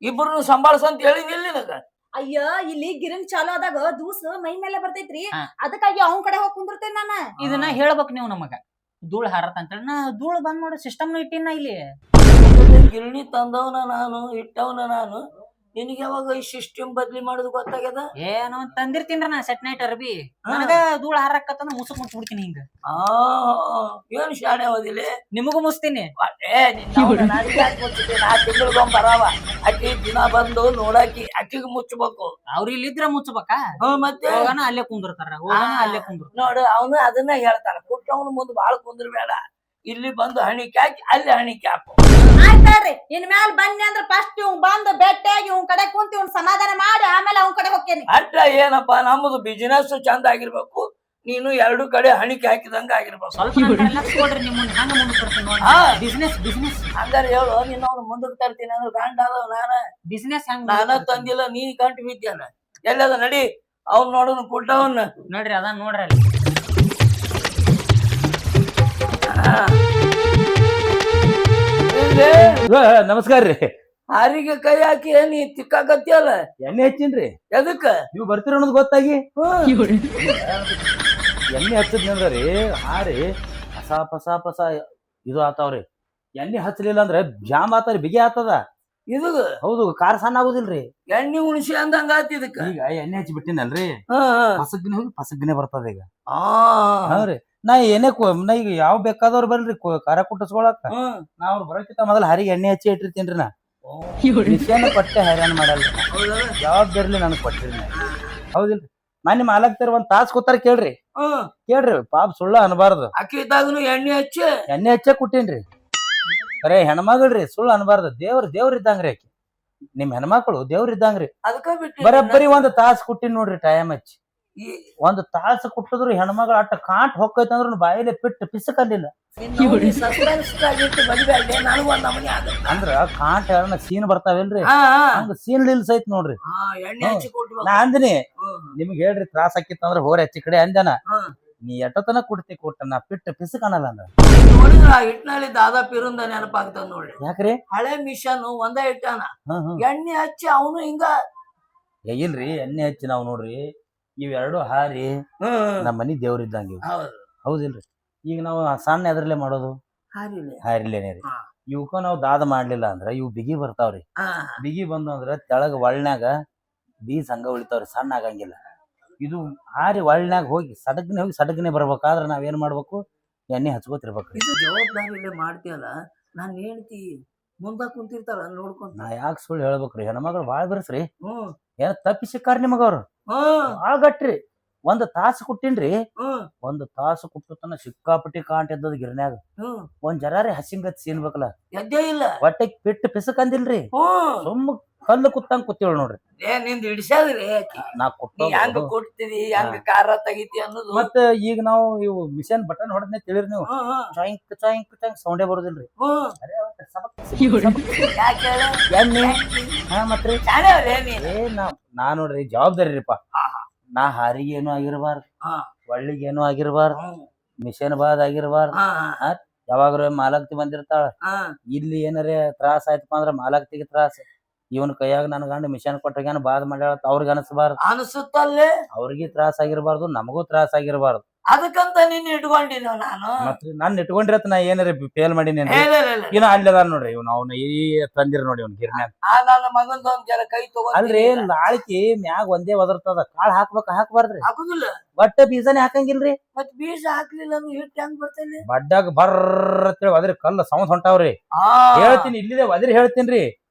ಇಬ್ರು ಸಂಭಾಳ್ಸಂತ ಹೇಳಿದಿಲ್ಲ ನಿನಗ? ಅಯ್ಯ, ಇಲ್ಲಿ ಗಿರಣಿ ಚಾಲು ಆದಾಗ ದೂಸ ಮೈ ಮೇಲೆ ಬರ್ತೈತ್ರಿ, ಅದಕ್ಕಾಗಿ ಅವನ್ ಕಡೆ ಹೋಗಿ ಕುಂದಿರ್ತೇನೆ ನಾನ. ಇದನ್ನ ಹೇಳ್ಬೇಕು ನೀವು ನಮಗ. ಧೂಳ್ ಹಾರತ್ ಅಂತೇಳಿ ನಾ ಧೂಳ್ ಬಂದ್ ಮಾಡೋ ಸಿಸ್ಟಮ್ನು ಇಟ್ಟಿನ ಇಲ್ಲಿ. ಗಿರಣಿ ತಂದವನ ನಾನು, ಇಟ್ಟವನ ನಾನು. ನಿನಗೆ ಯಾವಾಗ ಈ ಸಿಸ್ಟಮ್ ಬದ್ಲಿ ಮಾಡೋದು ಗೊತ್ತಾಗ್ಯದ? ಏನೋ ತಂದಿರ್ತೀನ್ರ ನಾ ಸೆಟ್ ನೈಟ್ ಅರ್ಬಿ. ನನಗ ಧೂಳ್ ಹಾರಕತ್ತಂದ್ರ ಮುಸುಕ್ ಮುಚ್ಚ ಬಿಡ್ತೀನಿ ಹಿಂಗ. ಏನ್ ಶಾಣೆ ಹೋದಿಲ್ಲ? ನಿಮಗೂ ಮುಸ್ತೀನಿ. ತಿಂಗಳಿಗೊಮ್ಮೆ ಬರಾವ ಅಕ್ಕಿ, ದಿನ ಬಂದು ನೋಡಾಕಿ ಅಕ್ಕಿಗೆ ಮುಚ್ಚಬೇಕು. ಅವ್ರ ಇಲ್ಲಿದ್ರ ಮುಚ್ಚಬೇಕಾ? ಮತ್ತೆ ಹೋಗನ ಅಲ್ಲೇ ಕುಂದಿರ್ತಾರ, ಅಲ್ಲೇ ಕುಂದ್ರ. ನೋಡು, ಅವನು ಅದನ್ನ ಹೇಳ್ತಾನ, ಕುಟ್ಟವನು ಮುಂದ್ ಬಾಳ ಕುಂದ್ರಬೇಡ, ಇಲ್ಲಿ ಬಂದು ಹಣಿಕೆ ಹಾಕಿ ಅಲ್ಲಿ ಹಣಿಕೆ ಹಾಕು. ಆಯ್ತಾಡ್ರಿ, ಇನ್ ಮ್ಯಾಲ ಬನ್ನಿ ಅಂದ್ರ ಫಸ್ಟ್ ಇವ್ ಬಂದು ಬೆಟ್ಟಾಗಿ ಇವ್ ಕಡೆ ಕುಂತಿ ಇವ್ನ ಸಮಾಧಾನ ಮಾಡಿ ಆಮೇಲೆ ಅವನ್ ಕಡೆ ಹೋಗ್ತೇನೆ. ಅಟ್ಟ ಏನಪ್ಪಾ, ನಮ್ಮದು ಬಿಸಿನೆಸ್ ಚಂದ ಆಗಿರ್ಬೇಕು, ನೀನು ಎರಡು ಕಡೆ ಹಣಿಕೆ ಹಾಕಿದಂಗ ಆಗಿರ್ಬೇಕು. ಸ್ವಲ್ಪ ಬಿಸ್ನೆಸ್ ಬಿಸ್ನೆಸ್ ಹಂಗಾರ ಹೇಳು, ನೀನು ಅವ್ನು ಮುಂದಕ್ಕೆ ತರ್ತೀನಿ ಅಂದ್ರೆ ಗಂಡ ಅದಾವ. ಬಿಸ್ನೆಸ್ ಹೆಂಗ್ ನಾನ ತಂದಿಲ್ಲ, ನೀ ಗಂಟು ಬಿದ್ದೇನ. ಎಲ್ಲದ ನಡಿ, ಅವ್ನ್ ನೋಡೋನು ಕುಟ್ಟವನ್ನ. ನೋಡ್ರಿ ಅದ ನೋಡ್ರಿ ಅಲ್ಲಿ. ನಮಸ್ಕಾರ ರೀ. ಹಾರಿಗೆ ಕೈ ಹಾಕಿ ನೀ ತಿಕ್ಕಾಕತ್ತಿಯಲ್ಲ, ಎಣ್ಣೆ ಹಚ್ಚಿನ್ರಿ. ಎದಕ್ಕ? ನೀವು ಬರ್ತೀರ ಅನ್ನೋದು ಗೊತ್ತಾಗಿ ಎಣ್ಣೆ ಹಚ್ಚದ್ನಂದ್ರಿ ಹಾರಿ ಪಸ ಪಸ ಪಸ ಇದು ಆತಾವ್ರಿ. ಎಣ್ಣೆ ಹಚ್ಚಲಿಲ್ಲ ಅಂದ್ರೆ ಜಾಮ್ ಆತಾವ್ರಿ, ಬಿಗಿ ಆತದ ಇದು. ಹೌದು, ಕಾರ್ ಸಣ್ಣ ಆಗುದಿಲ್ರಿ. ಎಣ್ಣೆ ಉಣಿಸಿ ಅಂದಂಗ ಆತ ಇದಕ್ಕ. ಈಗ ಎಣ್ಣೆ ಹಚ್ಚಿ ಬಿಟ್ಟಿನಲ್ರಿ, ಪಸಗ್ನೆ ಹೋಗಿ ಪಸಗ್ನೆ ಬರ್ತದ ಈಗ. ಹೌದ್ರಿ, ನಾ ಏನೇ ನಾ ಈಗ ಯಾವ ಬೇಕಾದವ್ರು ಬರ್ರಿ ಖಾರ ಕುಟ್ಟಿಸ್ಕೊಳಕ, ನಾ ಅವ್ರು ಬರೋಕ್ಕಿಂತ ಮೊದಲ ಹಾರಿಗೆ ಎಣ್ಣೆ ಹಚ್ಚಿ ಇಟ್ಟಿರ್ತೀನ್ರಿ. ನಾ ವಿಷಯನ ಕೊಟ್ಟೆ ಹೈರಾಣ ಮಾಡಲ್ರಿ, ಜವಾಬ್ದಾರಿ ನನಗ್ ಕೊಟ್ಟಿರಿ. ಹೌದಿಲ್ರಿ? ಮನೆ ಮಾಲಕ್ತಾರ ಒಂದ್ ತಾಸ್ ಕೂತಾರ ಕೇಳ್ರಿ. ಕೇಳ್ರಿ, ಪಾಪ ಸುಳ್ಳ ಅನ್ಬಾರ್ದು. ಅಕ್ಕಿ ಇದ್ದಾಗನು ಎಣ್ಣೆ ಹಚ್ಚೆ ಕುಟ್ಟೇನ್ರಿ. ಬರೇ ಹೆಣ್ಮಗಳ್ರಿ, ಸುಳ್ಳು ಅನ್ಬಾರ್ದು. ದೇವ್ರ ಇದ್ದಂಗ್ರಿ ಆಕಿ. ನಿಮ್ ಹೆಣ್ಮಕ್ಳು ದೇವ್ರ ಇದ್ದಂಗ್ರಿ. ಅದಕ್ಕ ಬಿಟ್ಟು ಬರೀ ಒಂದ್ ತಾಸ್ ಕುಟ್ಟಿನ್ ನೋಡ್ರಿ ಟೈಮ್ ಹಚ್ಚಿ. ಈ ಒಂದ್ ತಾಸು ಕುಟ್ಟಿದ್ರು ಹೆಣ್ಮಗಳು ಅಟ್ಟ ಕಾಂಟ್ ಹೊಕ್ಕೈತಂದ್ರು ಬಾಯಿಲೆ ಪಿಟ್ಟು ಪಿಸಕಲ್ಲಿಲ್ಲ ಸಸ್ಪೆನ್ಸ್ ಆಗಿಟ್ಟು ಬಡಿಬೇಡ್ದೆ ನನಗೊಂದ್ ನಮನಿ ಆಗತ್ತ. ಅಂದ್ರ ಕಾಂಟ್ ಯಾರನ್ನ ಸೀನ್ ಬರ್ತಾವಿಲ್ರಿ ಹಾ ಹಾ ಹಂಗ ಸೀನ್ ನಿಲ್ಸೈತ್ ನೋಡ್ರಿ. ಹಾ ಎಣ್ಣೆ ಹಚ್ಚಿ ಕೊಟ್ಬೇಕು. ನಾ ಅಂದಿನಿ ಹ್ಮ್ ನಿಮ್ಗೆ ಹೇಳ್ರಿ ತ್ರಾಸ ಆಕಿತ್ತಂದ್ರ ಹೋರಿ ಹಚ್ಚಿ ಕಡೆ ಅಂದನ ಹ್ಮ್. ನೀ ಎಟ್ಟತನ ಕುಡ್ತಿ ಕೊಟ್ಟ ನಾ ಪಿಟ್ಟು ಪಿಸಕನಲ್ಲ ಅಂದ್ರ ನೋಡಿದ್ರ ಆ ಹಿಟ್ನಲ್ಲಿ ದಾದಾ ಪಿರುಂದ ನೆನಪಾಗ್ತದ ನೋಡ್ರಿ. ಯಾಕ್ರಿ ಹಳೆ ಮಿಷನ್ ಒಂದೇ ಇಟ್ಟಾನ, ಎಣ್ಣೆ ಹಚ್ಚಿ ಅವನು ಹಿಂಗ. ಇಲ್ರಿ ಎಣ್ಣೆ ಹಚ್ಚಿ ನಾವ್ ನೋಡ್ರಿ ಇವೆರಡು ಹಾರಿ ನಮ್ಮ ಮನಿ ದೇವ್ರಿದ್ದಂಗ ಇವ್ ಹೌದು ಹೌದಿಲ್ರಿ. ಈಗ ನಾವು ಸಣ್ಣ ಎದ್ರಲ್ಲೇ ಮಾಡೋದು ಹಾರಿಲೆ. ಹಾರಿಲ್ಲೇನೆ ರೀ. ಹಾ. ಇವಕ್ಕ ನಾವು ದಾದ ಮಾಡ್ಲಿಲ್ಲ ಅಂದ್ರ ಇವ್ ಬಿಗಿ ಬರ್ತಾವ್ರಿ. ಹಾ ಬಿಗಿ ಬಂದು ಅಂದ್ರ ತೆಳಗ ಒಳ್ಳ್ಯಾಗ ಬೀಸ್ ಹಂಗ ಉಳಿತಾವ್ರಿ, ಸಣ್ಣ ಆಗಂಗಿಲ್ಲ. ಇದು ಹಾರಿ ಒಳ್ಳ್ಯಾಗ ಹೋಗಿ ಸಡಗನೆ ಬರ್ಬೇಕಾದ್ರ ನಾವೇನ್ ಮಾಡ್ಬೇಕು, ಎಣ್ಣೆ ಹಚ್ಕೋತಿರ್ಬೇಕ್ರಿ. ಇದು ಜವಾಬ್ದಾರಿಲೆ ಮಾಡ್ತೀಯಲ್ಲ. ನಾನ್ ಹೇಳ್ತಿ ಮುಂದ ಕುಂತಿರ್ತಾಳ ನೋಡ್ಕೊಂತ. ನಾ ಯಾಕೆ ಸುಳ್ಳು ಹೇಳ್ಬೇಕ್ರಿ, ಹೆಣ್ಮಗಳು ಬಾಳ್ ಬಿರ್ಸ್ರಿ. ಹ್ಮ್ ಏನ ತಪ್ಪಿ ಸಿಕ್ಕಾರ ನಿಮಗ ಅವ್ರು ಹ್ಮ್ ಬಾಳ್ ಗಟ್ರಿ. ಒಂದ್ ತಾಸು ಕುಟ್ಟಿನ್ರಿ, ಹ್ಮ್ ಒಂದ್ ತಾಸು ಕುಟ್ಟತನ ಸಿಕ್ಕಾಪಟ್ಟಿ ಕಾಂಟ್ ಎದ್ದದ ಗಿರ್ನ್ಯಾಗ. ಹ್ಮ್ ಒಂದ್ ಜರಾರಿ ಹಸಿಂಗತ್ ಸೀನ್ಬೇಕಲ್ಲ, ಎದ್ದೇ ಇಲ್ಲ. ಹೊಟ್ಟೆಗ್ ಪಿಟ್ಟು ಪಿಸಕಂದಿಲ್ರಿ. ಹ್ಮ್ ಸುಮ್ಮ ಕಲ್ಲು ಕುತ್ತಂಗ್ ಕುತ್ತಿವಳು ನೋಡ್ರಿ. ನಿಂದ್ ಹಿಡಿಸ್ಯಾದ್ರಿ ನಾ ನೀ ಕೊಟ್ಟು ಹೆಂಗ ಕೊಡ್ತೀವಿ ಹೆಂಗ ಕಾರ ತೆಗಿತಿ ಅನ್ನೋದು. ಮತ್ತ ಈಗ ನಾವು ಇವು ಮಿಷನ್ ಬಟನ್ ಹೊಡೆದ್ನೆ ತಿಳಿರಿ ನೀವು, ಹ್ಮ್ ಹ್ಮ್ ಚಾಯಿಂಕ್ ಚಾಯಿಂಕ್ ಚಾಯಿಂಕ್ ಸೌಂಡೇ ಬರೋದಿಲ್ರಿ. ಹ್ಮ್ ಯಾಕೆ ಹೇಳ ಎಣ್ಣೆ ಹಾ ಮತ್ರಿ ಶಾಣೆ ಅವ್ರೇ ನೀನ್. ನಾ ನೋಡ್ರಿ ಜವಾಬ್ದಾರಿ ರೀಪಾ. ಹಾ ನಾ ಹಾರಿಗೇನು ಆಗಿರ್ಬಾರ್ದು, ಹಾ ಒಳ್ಳಿಗೇನು ಆಗಿರ್ಬಾರ್ದು, ಹ್ಮ್ ಮಿಷನ್ ಬಾದ್ ಆಗಿರ್ಬಾರ್ದು. ಹಾ ಯಾವಾಗ್ರ ಮಾಲಕ್ತಿ ಬಂದಿರ್ತಾಳ, ಹಾ ಇಲ್ಲಿ ಏನಾರೇ ತ್ರಾಸ ಆಯ್ತಪ್ಪ ಅಂದ್ರ ಮಾಲಕ್ತಿಗೆ ತ್ರಾಸ. ಇವನ್ ಕೈಯಾಗ ನನ್ ಗಂಡ ಮಿಷನ್ ಕೊಟ್ಟಾಗ ಬಾದ್ ಮಾಡ್ಯಾಳ ಅವ್ರಿಗೆ ಅನಸ್ಬಾರ್ದು, ಅನ್ಸುತ್ತಲ್ಲೇ. ಅವ್ರಿಗೆ ತ್ರಾಸ ಆಗಿರ್ಬಾರ್ದು, ನಮಗೂ ತ್ರಾಸ ಆಗಿರ್ಬಾರ್ದು. ಅದಕ್ಕಂತ ನಿನ್ನ ಇಟ್ಕೊಂಡಿನ ನಾನು. ಮತ್ರಿ ನಾನ್ ಇಟ್ಕೊಂಡಿರತ್ ನಾ ಏನಾರ ಫೇಲ್ ಮಾಡೀನೇನ್ರಿ. ಇಲ್ಲ ಇಲ್ಲ ಇಲ್ಲ. ಇನ್ನ ಅಲ್ಲಿ ಅದಾನ ನೋಡ್ರಿ ಇವ್ನ, ಅವ್ನ ಈ ತಂದಿರ ನೋಡಿ ಅವ್ನ ಗಿರ್ನ್ಯಾಗ. ಆ ನನ್ನ ಮಗಂದ ಒಂದ್ ಜರ ಕೈ ತಗೋ. ಅಲ್ರಿ ಲಾಳಿಕಿ ಮ್ಯಾಗ ಒಂದೇ ಒದರ್ತದ, ಕಾಳ್ ಹಾಕ್ಬಾರ್ದ್ರಿ. ಹಾಕುದಿಲ್ಲ. ಬಟ್ಟ ಬೀಜನೇ ಹಾಕಂಗಿಲ್ರಿ. ಮತ್ ಬೀಜ ಹಾಕ್ಲಿಲ್ಲ ಅಂದ್ರೆ ಹಿಟ್ಟು ಹೆಂಗ್ ಬರ್ತೇನೆ. ಬಡ್ಡಾಗ ಬರ್ರ ಅದ್ರಿ ಕಲ್ಲ ಸೌಂಡ್ ಹೊಂಟಾವ್ರಿ. ಹಾ ಹೇಳ್ತೀನಿ ಇಲ್ಲಿದೆ ಒದ್ರಿ ಹೇಳ್ತೀನ್ರಿ.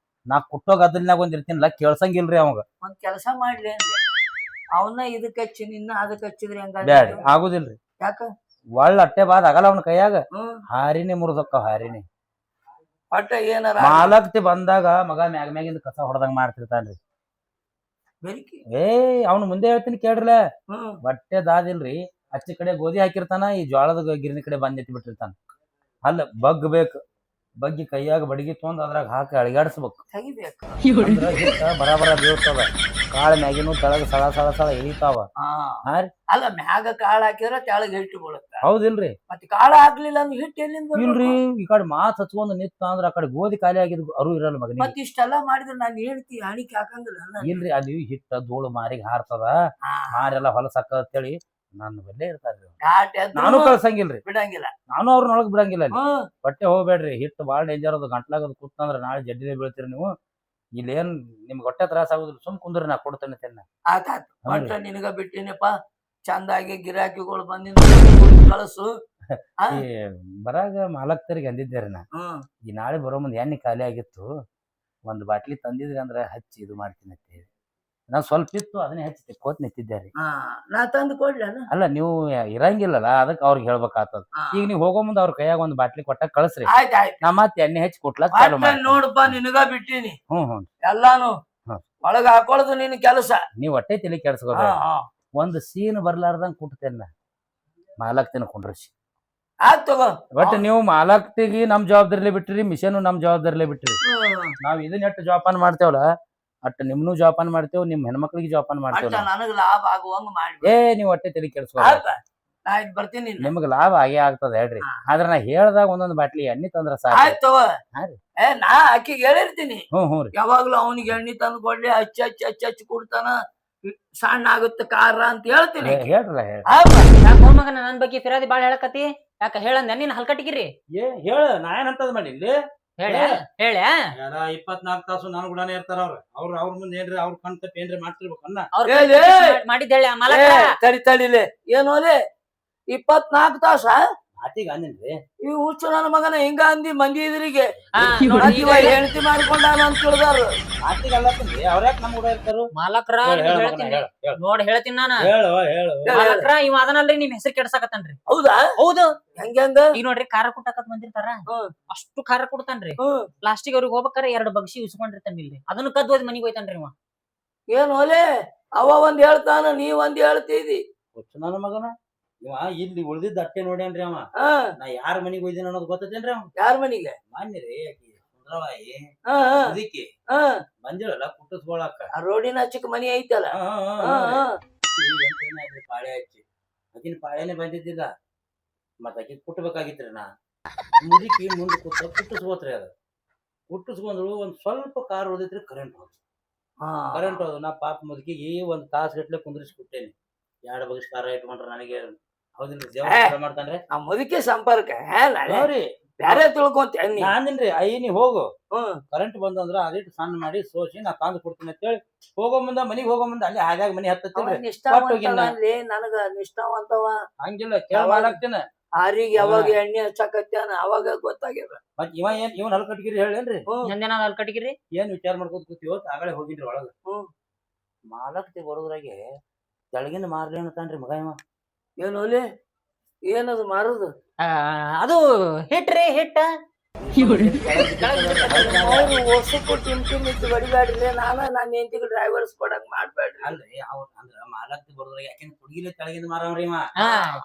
ನಾ ಕುಟ್ಟೋ ಗದ್ದಲ್ನಾಗ ಒಂದ್ ಇರ್ತೀನಿಲ್ಲ, ಕೇಳ್ಸಂಗಿಲ್ರಿ ಅವಂಗ. ಒಂದ್ ಕೆಲಸ ಮಾಡ್ಲಿ ಅಂದ್ರೆ ಅವನ್ನ ಇದಕ್ ಹಚ್ಚಿ ನಿನ್ನ ಅದಕ್ ಹಚ್ಚಿದ್ರಿ ಹಂಗ ಬ್ಯಾಡ್ರಿ ಆಗುದಿಲ್ರಿ. ಯಾಕ ಒಳ್ಳ ಅಟ್ಟೆ ಬಾದ್ ಆಗಲ್ಲ ಅವನ ಕೈಯಾಗ. ಹ್ಮ್ ಹಾರಿನೇ ಮುರಿದಕ್ಕ ಹಾರಿನೇ. ಒಟ್ಟ ಏನಾರ ಮಾಲಕ್ತಿ ಬಂದಾಗ ಮಗ ಮ್ಯಾಗಿಂದ ಕಸ ಹೊಡೆದಂಗ ಮಾಡ್ತಿರ್ತಾನ್ರಿ. ಬೆರಿಕಿ. ಅವ್ನು ಮುಂದೆ ಹೇಳ್ತೀನಿ ಕೇಳ್ರಲ್ಲ. ಹ್ಮ್ ಬಟ್ಟೆ ದಾದಿಲ್ರಿ, ಅಚ್ಚಿ ಕಡೆ ಗೋಧಿ ಹಾಕಿರ್ತಾನ, ಈ ಜ್ವಾಳದ ಗಿರಣಿ ಕಡೆ ಬಂದ್ ಎತ್ತಿ ಬಿಟ್ಟಿರ್ತಾನ. ಅಲ್ಲ ಬಗ್ಬೇಕು, ಬಗ್ಗಿ ಕೈಯಾಗ ಬಡಗಿ ತೊಂದ್ ಅದ್ರಾಗ ಹಾಕಿ ಅಳಿಗಾಡ್ಸ್ಬೇಕು. ತೆಗಿಬೇಕು. ಅಂದ್ರ ಹಿಟ್ಟ ಬರಾಬರ ಬೀಳ್ತದ, ಕಾಳ ಮ್ಯಾಗಿನೂ ತೆಳಗ ಸಳ ಸಳ ಸಳ ಇಳಿತಾವ. ಹಾ ರೀ. ಅಲ್ಲ ಮ್ಯಾಗ ಕಾಳು ಹಾಕಿದ್ರ ತೆಳಗ್ ಹಿಟ್ಟು ಬೀಳುತ್ತ. ಹೌದಿಲ್ರಿ. ಮತ್ತೆ ಕಾಳು ಹಾಕ್ಲಿಲ್ಲ ಅಂದ್ರೆ ಹಿಟ್ಟು ಎಲ್ಲಿಂದ ಇಲ್ರಿ, ಬರ್ಬೇಕು? ಈ ಕಡೆ ಮಾತ್ ಹಚ್ಕೊಂಡ್ ನಿತ್ತ ಅಂದ್ರ ಆ ಕಡೆ ಗೋಧಿ ಖಾಲಿ ಆಗಿದ್ ಅರು ಇರಲ್ಲ ಮಗನಿಗೆ. ಮತ್ ಇಷ್ಟೆಲ್ಲಾ ಮಾಡಿದ್ರೆ ನಾನ್ ಹೇಳ್ತಿ ಹಣಿಕೆ ಹಾಕಂಗಿಲ್ಲ. ಇಲ್ರಿ, ಅಲ್ಲಿ ಹಿಟ್ಟ ಧೂಳು ಮಾರಿಗೆ ಹಾರ್ತದ, ಮಾರೆಲ್ಲ ಹೊಲಸಕ್ಕ ಅಂತೇಳಿ ನನ್ನ ಬಲ್ಲೇ ಇರ್ತಾರ್ರಿ. ನಾನು ಕಳ್ಸಂಗಿಲ್ರಿ, ಬಿಡಂಗಿಲ್ಲ. ನಾನು ಅವ್ರನ್ನೊಳಗ್ ಬಿಡಂಗಿಲ್ಲ ಅಲ್ಲಿ. ಹ್ಮ್ ಬಟ್ಟೆ ಹೋಗ್ಬೇಡ್ರಿ, ಹಿಟ್ಟು ಬಾಳ್ ಡೇಂಜರ್ ಅದು. ಗಂಟ್ಲಾಗ ಅದು ಕೂತಂದ್ರ ನಾಳೆ ಜಡ್ಡಿಲೆ ಬೀಳ್ತೀರಿ ನೀವು. ಇಲ್ಲೇನ್ ನಿಮ್ಗೆ ಹೊಟ್ಟೆ ತ್ರಾಸ ಆಗುದಿಲ್ಲ, ಸುಮ್ ಕುಂದ್ರಿ ನಾ ಕೊಡ್ತೇನೆ ತೆನ್ನ. ಆತಾತ್ ಒಟ್ಟ ನಿನಗ ಬಿಟ್ಟಿನಪ್ಪ. ಚಂದಾಗಿ ಗಿರಾಕಿಗಳು ಬಂದಿಂದ ಕಳಸು. ಈ ಬರಾಗ ಮಾಲಕ್ತರಿಗೆ ಅಂದಿದ್ದೇರಿ ನಾ, ಹ್ಮ್ ಈ ನಾಳೆ ಬರೋ ಮುಂದೆ ಎಣ್ಣೆ ಖಾಲಿ ಆಗಿತ್ತು, ಒಂದ್ ಬಾಟ್ಲಿ ತಂದಿದ್ರಿ ಅಂದ್ರ ಹಚ್ಚಿ ಇದು ಮಾಡ್ತೀನಿ ಅಂತ ಹೇಳಿ. ನಾವ್ ಸ್ವಲ್ಪ ಇತ್ತು ಅದನ್ನೇ ಹಚ್ಚಿ ತೆಕ್ಕೋತ್ ನಿಂತಿದ್ದೇರಿ. ಹಾ ನಾ ತಂದು ಕೊಡ್ಲೇನ? ಅಲ್ಲ ನೀವು ಇರಂಗಿಲ್ಲಲ್ಲ, ಅದಕ್ಕೆ ಅವ್ರಿಗೆ ಹೇಳ್ಬೇಕಾಗ್ತದ. ಈಗ ನೀವ್ ಹೋಗೋ ಮುಂದೆ ಅವ್ರ ಕೈಯಾಗ ಒಂದ್ ಬಾಟ್ಲಿ ಕೊಟ್ಟಾಗ ಕಳ್ಸ್ರಿ, ಆಯ್ತ್ ಆಯ್ತ್. ನಾ ಮತ್ತೆ ಎಣ್ಣೆ ಹಚ್ಚಿ ಕೊಟ್ಲಾಕ್ ಚಾಲು ಮಾಡಿ. ನೋಡಪ್ಪ ನಿನಗ ಬಿಟ್ಟಿನಿ ಹ್ಮ್ ಎಲ್ಲಾನು. ಹ್ಮ್. ಒಳಗ ಹಾಕೊಳದು ನಿನ್ ಕೆಲಸ. ನೀವ್ ಹೊಟ್ಟೆ ತಲೆ ಕೆಡ್ಸ್ಕೋಬೇಡ. ಒಂದ್ ಸೀನ್ ಬರ್ಲಾರ್ದಂಗ್ ಕುಟ್ತೇನ ಮಾಲಕ್ತಿನ ಕುಂಡ್ರಿಸಿ. ಆಯ್ತ್ ತಗೋ. ಬಟ್ ನೀವು ಮಾಲಕ್ತಿಗಿ ನಮ್ ಜವಾಬ್ದಾರಿಲೇ ಬಿಟ್ರಿ, ಮಿಷನ್ ನಮ್ ಜವಾಬ್ದಾರಿಲೇ ಬಿಟ್ರಿ. ನಾವ್ ಇದನ್ನ ಎಷ್ಟು ಜೋಪಾನ ಮಾಡ್ತೇವಲ್ಲ ಅಟ್ ನಿಮ್ನು ಜೋಪಾನ ಮಾಡ್ತೇವ್, ನಿಮ್ ಹೆಣ್ಮಕ್ಳಿಗೆ ಜೋಪಾನ ಮಾಡ್ತೇವ್. ನನಗ್ ಲಾಭ ಆಗುವಂಗ ಮಾಡಿ. ನೀವ್ ಹೊಟ್ಟೆ ತಲೆ ಕೆಡ್ಸ್ಕೋ, ನಾ ಇದ್ ಬರ್ತೀನಿ. ನಿಮ್ಗ್ ಲಾಭ ಆಗೇ ಆಗ್ತದ ಹೇಳ್ರಿ. ಆದ್ರ ನಾ ಹೇಳ್ದಾಗ ಒಂದೊಂದ್ ಬಾಟ್ಲಿ ಎಣ್ಣೆ ತಂದ್ರ ಸಾಕು. ಆಯ್ತ್ ತಗೋ. ಹಾ ರೀ. ನಾ ಅಕ್ಕಿಗೆ ಹೇಳಿರ್ತೀನಿ ಹ್ಞೂ ರೀ. ಯಾವಾಗ್ಲೂ ಅವನಿಗೆ ಎಣ್ಣೆ ತಂದು ಕೊಡ್ಲಿ, ಹಚ್ಚಿ ಕೊಡ್ತಾನ, ಸಣ್ಣ ಆಗುತ್ತೆ ಕಾರ ಅಂತ ಹೇಳ್ತೀನಿ. ಹೇಳ್ರಲ್ಲ ಹೇಳ. ಯಾಕ ಮಗನ ನನ್ ಬಗ್ಗೆ ಫಿರಾದಿ ಬಾಳ ಹೇಳಕತಿ? ಯಾಕ ಹೇಳಂದ ನೀನ್ ಹಲ್ಕಟ್ಟಿಗಿರಿ? ಹೇಳ, ನಾ ಏನಂತದ್ ಮಾಡಿ ಇಲ್ಲಿ ಹೇಳ ಹೇಳ 24 ತಾಸು ನಾನು ಗುಡಾನೇ ಇರ್ತಾರ ಅವ್ರ ಮುಂದೆ ಏನ್ರಿ ಅವ್ರ ಕಣ್ ತಪ್ಪ ಏನ್ರಿ ಮಾಡ್ತಿರ್ಬೇಕು ಅನ್ನ. ಮಾಡಿದ್ದ ಹೇಳ ಮಾಲಕ. ತಡಿಲೆ ಏನು ಅದೇ 24 ತಾಸ ಮಾತಿಗೆ ಅಂದಿನ್ರಿ. ಈ ಹುಚ್ಚು ನನ್ನ ಮಗನ ಹಿಂಗ ಅಂದಿ ಮಂದಿ ಎದುರಿಗೆ ಈಗ ಹೆಂಡತಿ ಮಾಡ್ಕೊಂಡ ಅಂತ ತಿಳಿದಾರು. ಮಾತಿಗೆ ಅಲ್ಲತ್ತನ್ರಿ, ಅವ್ರ್ಯಾಕ ನಮ್ ಕೂಡ ಇರ್ತಾರು. ಮಾಲಕ್ರ ಹೇಳ್ತೀನಿ ನೋಡ್, ಹೇಳ್ತೀನಿ ನಾನು. ಹೇಳು ಮಾಲಕ್ರ ಇವ್ ಅದನಲ್ರಿ ನಿಮ್ ಹೆಸರು ಕೆಡ್ಸಾಕತ್ತನ್ರಿ. ಹೌದಾ? ಹೌದು. ಹೆಂಗ ಈಗ ನೋಡ್ರಿ ಖಾರ ಕುಟ್ಟಾಕತ್ ಬಂದಿರ್ತಾರ, ಅಷ್ಟು ಖಾರ ಕುಡ್ತಾನ್ರಿ. ಲಾಸ್ಟಿಗೆ ಅವ್ರಿಗೆ ಹೋಗ್ಬೇಕಾರ 2 ಬಗ್ಸಿ ಇಸ್ಕೊಂಡಿರ್ತಾನ ಇಲ್ರಿ, ಅದನ್ನ ಕದ್ದು ಹೋದ್ ಮನಿಗ್ ಹೋಯ್ತಾನ್ರಿ ಇವ. ಏನ್ ಒಲೆ ಅವ ಒಂದ್ ಹೇಳ್ತಾನ ನೀ ಒಂದ್ ಹೇಳ್ತಿದಿ. ಹುಚ್ಚ ನನ್ನ ಮಗನ ಇವ ಇಲ್ಲಿ ಉಳ್ದಿದ್ದ ಅಟ್ಟೆ ನೋಡ್ಯಾನ್ರಿ ಅವ. ಹಾ ನಾ ಯಾರ ಮನಿಗ್ ಹೋಯ್ದಿನ ಅನ್ನೋದು ಗೊತ್ತೇನ್ರಿ ಅವ. ಯಾರ ಮನಿಗೆ? ಮಾನ್ಯರಿ ಆಕಿ ಸುಂದ್ರವಾಯಿ ಹಾ ಹಾ ಮುದುಕಿ ಹಾ ಬಂದಿಳಲ್ಲ ಕುಟ್ಟಿಸ್ಕೊಳಕ. ಆ ರೋಡಿನ ಹಚ್ಚಕ್ ಮನಿ ಐತಲ್ಲ. ಹಾ ಹಾ ಪಾಳೆ ಹಚ್ಚಿ ಆಕಿನ ಪಾಳೆನೆ ಬಂದಿದ್ದಿಲ್ಲ ಮತ್ತ ಆಕಿ ಕುಟ್ಬೇಕಾಗಿತ್ರಿ ನಾ. ಮುದುಕಿ ಮುಂದೆ ಕೂತ ಕುಟ್ಟಿಸ್ಕೋತ್ರಿ ಅದ. ಕುಟ್ಟಿಸ್ಕೊಂಡ್ರು ಒಂದ್ ಸ್ವಲ್ಪ ಕಾರ್ ಉಳಿದಿತ್ರಿ ಕರೆಂಟ್ ಹೋದ್. ಕರೆಂಟ್ ಹೋದ್ ನಾ ಪಾಪ ಮುದುಕಿಗೆ ಒಂದ್ ತಾಸ್ ಗಟ್ಲೆ ಕುಂದ್ರಿಸಿ ಕೊಟ್ಟೇನಿ. 2 ಬಗ್ಸ್ ಕಾರ ಇಟ್ಕೊಂಡ್ರ ನನಗೆ ಹೌದಿಲ್ರಿ ದೇವ್ರ ಮಾಡ್ತಾನ್ರಿ ಆ ಮುದುಕಿ ಸಂಪರ್ಕ ನೋಡ್ರಿ ಬ್ಯಾರೆ ತಿಳ್ಕೊಂತ ನಾನಿನ್ರಿ ನೀ ಹೋಗು ಹ್ಮ್ ಕರೆಂಟ್ ಬಂದಂದ್ರ ಅದಿಟ್ಟು ಸಣ್ಣ ಮಾಡಿ ಸೋಸಿ ನಾ ತಂದು ಕೊಡ್ತೀನಿ ಅಂತ ಹೇಳಿ ಹೋಗೋ ಮುಂದ ಮನಿಗ್ ಹೋಗೋ ಮುಂದ ಅಲ್ಲಿ ಹಾದ್ಯಾಗ ಮನಿ ಹತ್ತತ್ತೀನ್ರಿ. ನಿಷ್ಠಾವಂತವನ್ಲಿ ನನಗ ನಿಷ್ಠಾವಂತವ ಹಂಗಿಲ್ಲ ಕೇಳ ಮಾಡಾಕ್ತೇನ. ಆರಿಗೆ ಯಾವಾಗ ಎಣ್ಣೆ ಹಚ್ಚಾಕತ್ಯಾನ ಅವಾಗ ಗೊತ್ತಾಗ್ಯದ. ಮತ್ ಇವನ್ ಹಲ್ಕಟ್ಗಿರಿ ಹೇಳೇನ್ರಿ ನಂದೇನ ಅಲ್ಲಿ ಕಟ್ಗಿರಿ ಏನ್ ವಿಚಾರ ಮಾಡ್ಕೊತ ಕೂತಿವೋ ಆಗಲೇ ಹೋಗಿನ್ರಿ ಒಳಗ. ಮಾಲಕ್ತಿ ಬರೋದ್ರಾಗೆ ತೆಳಗಿಂದ ಮಾರ್ಲಿ ಅನ್ನತಾನ್ರಿ ಮಗ ಇವ. ಏನು ಒಲೆ ಏನದು ಮಾರುದು? ಅದು ಹಿಟ್ರಿ ಹಿಟ್ಟ ಅವ್ರು ಹೊಸಕು ತಿಂತಿತ್ತು ಬಡಿಬ್ಯಾಡ್ರಿ. ನನ್ನ ಹೆಂಡತಿಗೆ ಡ್ರೈವರ್ಸ್ ಕೊಡಂಗ್ ಮಾಡ್ಬೇಡ್ರಿ. ಅಲ್ರಿ ಅವ್ರ ಅಂದ್ರ ಮಾಲಕ್ತಿ ಬರೋದ್ರಾಗ ಯಾಕೆಂದ್ರೆ ಕುಡ್ಗಿಲೆ ತೆಳಗಿಂದ ಮಾರವ್ರಿ ಇವ.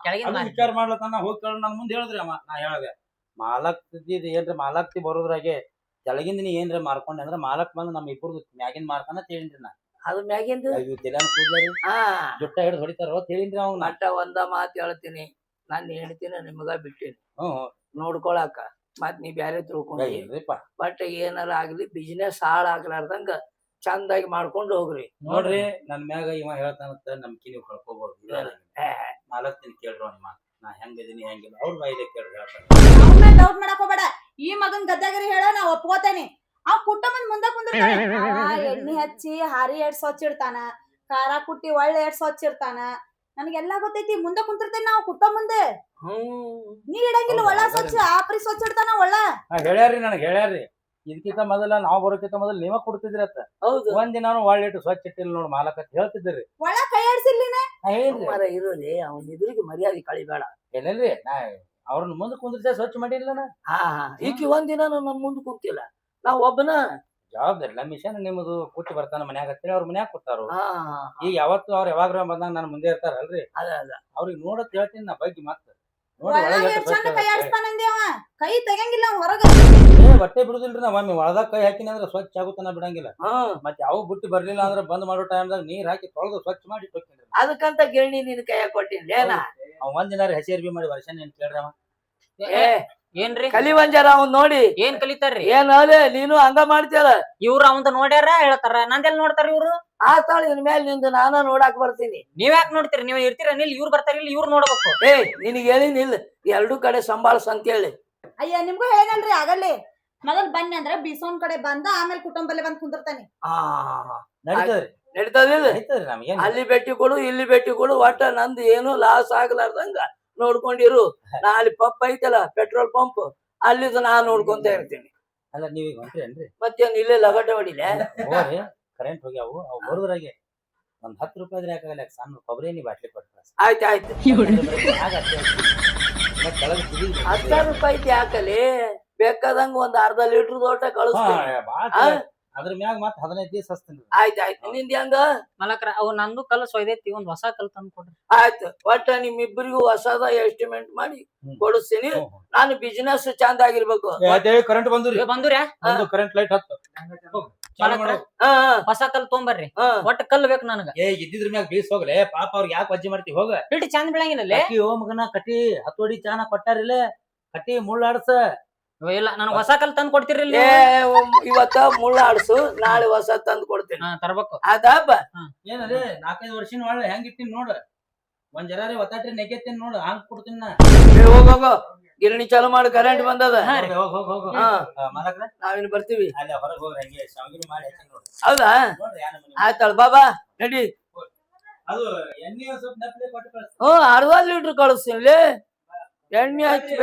ಕೆಳಗಿನ ಅದು ವಿಚಾರ ಮಾಡ್ಲತ್ತಾನ ಹೋಗಿ ಕೇಳ ನನ್ ಮುಂದೆ ಹೇಳಿದ್ರಿ ಅವ. ನಾ ಹೇಳ್ದೆ ಮಾಲಕ್ತಿ ಏನ್ರಿ ಮಾಲಕ್ತಿ ಬರೋದ್ರಾಗೆ ತೆಳಗಿಂದ ನೀ ಏನ್ರ ಮಾರ್ಕೊಂಡೆ ಅಂದ್ರ ಮಾಲಕ್ ಬಂದ್ ನಮ್ ಇಬ್ಬರದು ಮ್ಯಾಗಿಂದ ಮಾರ್ತಾನ ಹೇಳಿನ್ರಿ ನಾ. ಅದು ಮ್ಯಾಗಿಂದು ತೆಲ್ಯಾನ ಕೂದ್ಲಾರಿ ಜುಟ್ಟ ಹಿಡಿದು ಹೊಡಿತಾರ ಹೇಳಿನ್ರಿ ಅವ್ನ. ಮಟ್ಟ ಒಂದ ಮಾತು ಹೇಳ್ತೀನಿ, ನಾನು ಹೇಳ್ತೀನಿ ನಿಮಗ ಬಿಟ್ಟೇನಿ ಹ್ಮ್ ನೋಡ್ಕೊಳಕ. ಮತ್ ನೀ ಬ್ಯಾರೆ ತಿಳ್ಕೊಂಡಿ ಇಲ್ರಿಪ್ಪ ಬಟ್ ಏನಾರ ಆಗ್ಲಿ ಬಿಸ್ನೆಸ್ ಹಾಳಾಗ್ಲಾರ್ದಂಗ ಚಂದಾಗಿ ಮಾಡ್ಕೊಂಡು ಹೋಗ್ರಿ. ನೋಡ್ರಿ ನನ್ ಮ್ಯಾಗ ಇವ ಹೇಳ್ತಾನಂತ ನಂಬಿಕೆ ನೀವು ಕಳ್ಕೊಬಹುದು. ಮಾಲಕ್ತಿನ ಕೇಳ್ರಿ ನಿಮ್ಮ ನಾ ಹೆಂಗಿದೀನಿ ಹೆಂಗಿಲ್ಲ ಅವ್ರ ಬಾಯಿಲೆ ಕೇಳ್ರಿ ಹೇಳ್ತಾನೆ. ಅವ್ನ ಡೌಟ್ ಮಾಡಕ್ ಹೋಗ್ಬೇಡ. ಈ ಮಗನ್ ಗದ್ದಾಗಿರಿ ಹೇಳ ನಾ ಒಪ್ಕೋತೇನಿ. ಅವ್ ಕುಟ್ಟ ಮಂದ್ ಮುಂದ ಕುಂದಿರ್ತಾನೆ. ಎಣ್ಣೆ ಹಚ್ಚಿ ಹಾರಿ ಎಡ್ ಸ್ವಚ್ಛ ಇಡ್ತಾನ, ಖಾರ ಕುಟ್ಟಿ ಒಳ್ಳೆ ಎಡ್ ಸ್ವಚ್ಛ ಇಡ್ತಾನ. ನನಗೆಲ್ಲಾ ಗೊತ್ತೈತಿ. ಮುಂದೆ ಕುಂತಿರ್ತೇನೆ ನಾವು ಕುಟ್ಟ ಮುಂದೆ. ನೀ ಇಡಂಗಿಲ್ಲ ಒಳ್ಳ ಸ್ವಚ್ಛ ಆಪ್ರಿ ಸ್ವಚ್ಛ ಇಡ್ತಾನ ಒಳ್ಳ. ಹೇಳ್ಯಾರ್ರಿ ನನಗೆ ಹೇಳ್ಯಾರ್ರಿ ಇದಕ್ಕಿಂತ ಮೊದಲ ನಾವ್ ಬರೋಕ್ಕಿಂತ ಮೊದಲು ನೀವ ಕೊಡ್ತಿದ್ರಿ ಅತ್ತ. ಹೌದು ಒಂದಿನ ಒಳ್ಳೆ ಸ್ವಚ್ಛ ಇಟ್ಟಿಲ್ಲ ನೋಡ್ ಮಾಲಕ ಅಂತ ಹೇಳ್ತಿದ್ರಿ. ಒಳ್ಳ ಕೈ ಆಡ್ಸಿರ್ಲಿನ ಇರೋಲಿ ಅವನ ಎದುರಿಗೆ ಮರ್ಯಾದೆ ಕಳಿಬೇಡ. ಎಲ್ಲೇನ್ರಿ ನಾ ಅವ್ರನ್ನ ಮುಂದೆ ಕುಂದ್ರಿಸ ಸ್ವಚ್ಛ ಮಾಡಿಲ್ಲ ನಾ. ಈಕಿ ಒಂದಿನ ನನ್ನ ಮುಂದೆ ಕುಂತಿಲ್ಲ. ನಾವ್ ಒಬ್ಬನ ಜವಾಬ್ದಾರಿ ಇಲ್ಲ ಮಿಷನ್ ನಿಮ್ಮದು ಕೂತಿ ಬರ್ತಾನ ಮನ್ಯಾಗ ಅಂತೇಳಿ ಅವ್ರ ಮನ್ಯಾಗ ಕೊಡ್ತಾರ. ಈಗ ಯಾವತ್ತು ಅವ್ರ ಯಾವಾಗ ಬಂದಾಗ ನಾನು ಮುಂದೆ ಇರ್ತಾರಲ್ರಿ ಅವ್ರಿಗೆ ನೋಡತ್ ಹೇಳ್ತೀನಿ ನಾ ಬಗ್ಗೆ ಮತ್ತ ಚಂದ ಕೈ ಆಡಿಸ್ತಾನಂದೇವ. ಕೈ ತೆಗಂಗಿಲ್ಲ ಹೊರಗ. ಬಟ್ಟೆ ಬಿಡುದಿಲ್ರಿ ನಾವ್ ಒಮ್ಮೆ ಒಳದಾಗ ಕೈ ಹಾಕಿನ ಅಂದ್ರ ಸ್ವಚ್ಛ ಆಗುತ್ತಾನ ಬಿಡಂಗಿಲ್ಲ. ಮತ್ ಯಾವ ಬುಟ್ಟಿ ಬರ್ಲಿಲ್ಲ ಅಂದ್ರ ಬಂದ್ ಮಾಡೋ ಟೈಮ್ದಾಗ ನೀರ್ ಹಾಕಿ ತೊಳೆದು ಸ್ವಚ್ಛ ಮಾಡಿ ಕೊಡ್ತೀನಿ. ಅದಕ್ಕಂತ ಗಿರಣಿ ನಿನ್ ಕೈಯಾಗ ಕೊಟ್ಟಿನಿ ಏನ. ಅವ್ ಒಂದಿನ ಹಸಿ ಅರ್ಬಿ ಮಾಡಿ ವರ್ಷ ಏನ್ ಕೇಳ್ರಿ ಅವ ಏನ್ರಿ ಕಲಿ ಒಂಜಾರ ಅವ್ನ್ ನೋಡಿ ಏನ್ ಕಲಿತಾರ್ರಿ? ಏನ್ ನೀನು ಹಂಗ ಮಾಡ್ತೀಯಲ್ಲ. ಇವ್ರ ಅವಂದ ನೋಡ್ಯಾರ ಹೇಳ್ತಾರ. ನಂದೆಲ್ ನೋಡ್ತಾರ ಇವ್ರು? ಆತಾಳ ಇನ್ ಮೇಲೆ ನಿಂದು ನಾನ ನೋಡಾಕ್ ಬರ್ತೀನಿ. ನೀವ್ ಯಾಕೆ ನೋಡ್ತೀರಿ? ನೀವ್ ಇರ್ತೀರ ನಿಲ್ ಇವ್ರು ಬರ್ತಾರ ಇಲ್ಲಿ ಇವ್ರು ನೋಡ್ಬೇಕು. ನಿನಗೆ ಹೇಳಿನ ಇಲ್ಲ ಎರಡೂ ಕಡೆ ಸಂಭಾಳ್ಸ ಅಂತ ಹೇಳಿ. ಅಯ್ಯ ನಿಮ್ಗೂ ಹೇಳಲ್ರಿ ಆಗಲ್ಲಿ. ಮೊದಲ್ ಬನ್ನಿ ಅಂದ್ರ ಬಿಸೋನ್ ಕಡೆ ಬಂದ ಆಮೇಲೆ ಕುಟುಂಬಲ್ಲೇ ಬಂದ್ ಕುಂದಿರ್ತಾನೆ. ನಡೀತದಿಲ್ಲ. ಅಲ್ಲಿ ಭೇಟಿ ಕೊಡು ಇಲ್ಲಿ ಭೇಟಿ ಕೊಡು ಒಟ್ಟ ನಂದು ಏನು ಲಾಸ್ ಆಗ್ಲಾರ್ದಂಗ ನೋಡ್ಕೊಂಡಿರು. ನಾ ಅಲ್ಲಿ ಪಂಪ್ ಐತಲ್ಲ ಪೆಟ್ರೋಲ್ ಪಂಪ್ ಅಲ್ಲಿದು ನಾ ನೋಡ್ಕೊಂತ ಇರ್ತೀನಿ. ಅಲ್ಲ ನೀವೀಗ ಹೊಂಟ್ರೇನ್ರಿ? ಮತ್ತೇನ್ ಇಲ್ಲೇ ಲಗಟ ಹೊಡಿಲೆ ಹೋಗ್ರಿ. ಕರೆಂಟ್ ಹೋಗ್ಯಾವು ಅವು ಬರೋದ್ರಾಗೆ ಒಂದ್ 10 ರೂಪಾಯಿ ಹಾಕಾಗಲ್ಲ. ಸಣ್ಣ ಕೊಬ್ಬರಿ ನೀ ಬಾಟ್ಲಿ ಕೊಟ್ಟ ಆಯ್ತು 10 ರೂಪಾಯಿ ಹಾಕಲಿ ಬೇಕಾದಂಗ ಒಂದ್ ಅರ್ಧ ಲೀಟರ್ ದೋಟ ಕಳಿಸ್ತೀನಿ. ಅದ್ರ ಮ್ಯಾಗ ಮತ್ 15 ದಿವಸ ಹಚ್ತೀನಿ. ಆಯ್ತು ನಿಂದ ಹೆಂಗ ಮಲಕ್ರ ಅವ್ ನಂದು ಕಲ್ ಸೊಯ್ದೈತಿ. ಒಂದ್ ಹೊಸ ಕಲ್ ತಂದ್ ಕೊಡ್ರಿ. ಆಯ್ತು ಒಟ್ಟ ನಿಮ್ಮಿಬ್ಬರಿಗೂ ಹೊಸದ ಎಸ್ಟಿಮೇಟ್ ಮಾಡಿ ಕೊಡಿಸ್ತೀನಿ. ನಾನು ಬಿಸಿನೆಸ್ ಚಂದ ಆಗಿರ್ಬೇಕು. ಕರೆಂಟ್ ಬಂದ್ರಿ ಬಂದ್ರ್ಯಾ? ಕರೆಂಟ್ ಲೈಟ್ ಹತ್ತು ಹೊಸ ಕಲ್ ತೊಂಬರ್ರಿ. ಒಟ್ಟ ಕಲ್ ಬೇಕು ನನಗ. ಇದ್ದಿದ್ರ ಮ್ಯಾಗ ಬೀಸ್ ಹೋಗ್ಲೆ ಪಾಪ ಅವ್ರಿಗೆ ಯಾಕೆ ವಜ್ಜಿ ಮಾಡ್ತಿ ಹೋಗ. ಇಟ್ಟು ಚಂದ ಬೀಳಂಗಿಲ್ಲ ಮಗನ ಕಟ್ಟಿ ಹತ್ತೋಡಿ ಚಾನ ಕೊಟ್ಟಾರಿಲ್ಲ ಕಟ್ಟಿ ಮುಳ್ಳಾಡ್ಸ. ಇಲ್ಲ ನನಗ್ ಹೊಸ ಕಲ್ ತಂದ್ ಕೊಡ್ತಿರ್ರಿ. ಇವತ್ತ ಮುಳ್ಳ ಆಡ್ಸು ನಾಳೆ ಹೊಸ ತಂದ್ ಕೊಡ್ತೀನಿ. ತರ್ಬೇಕು ಅದಪ್ಪ. ಏನದೇ 4-5 ವರ್ಷನ ಒಳ್ಳೆ ಹೆಂಗ್ ಇಟ್ಟಿನಿ ನೋಡ. ಒಂದ್ ಜರಾರಿ ಒತ್ತಾಟ್ರಿ ನೆಗೆತೀನಿ ನೋಡು ಹಂಗ್ ಕೊಡ್ತೀನಿ ನಾ. ಹೋಗ ಗಿರಣಿ ಚಾಲು ಮಾಡಿ ಕರೆಂಟ್ ಬಂದದ. ನಾವಿನ್ ಬರ್ತೀವಿ. ಹೊರಗೆ ಹೋಗ್ರಿ ಹಂಗೆ ಶಾವಿಗೆ ಮಾಡಿ ನೋಡ್ರಿ. ಹೌದಾ ಆಯ್ತಳ ಬಾಬಾ ನಡಿ. ಅದು ಎಣ್ಣೆ ಸ್ವಲ್ಪ ನಪ್ಲೆ ಕೊಟ್ಟು ಅರ್ಧ ಲೀಟರ್ ಕಳಿಸ್ತೀನಿ. ಎಣ್ಣೆ ಹಚ್ಚಿ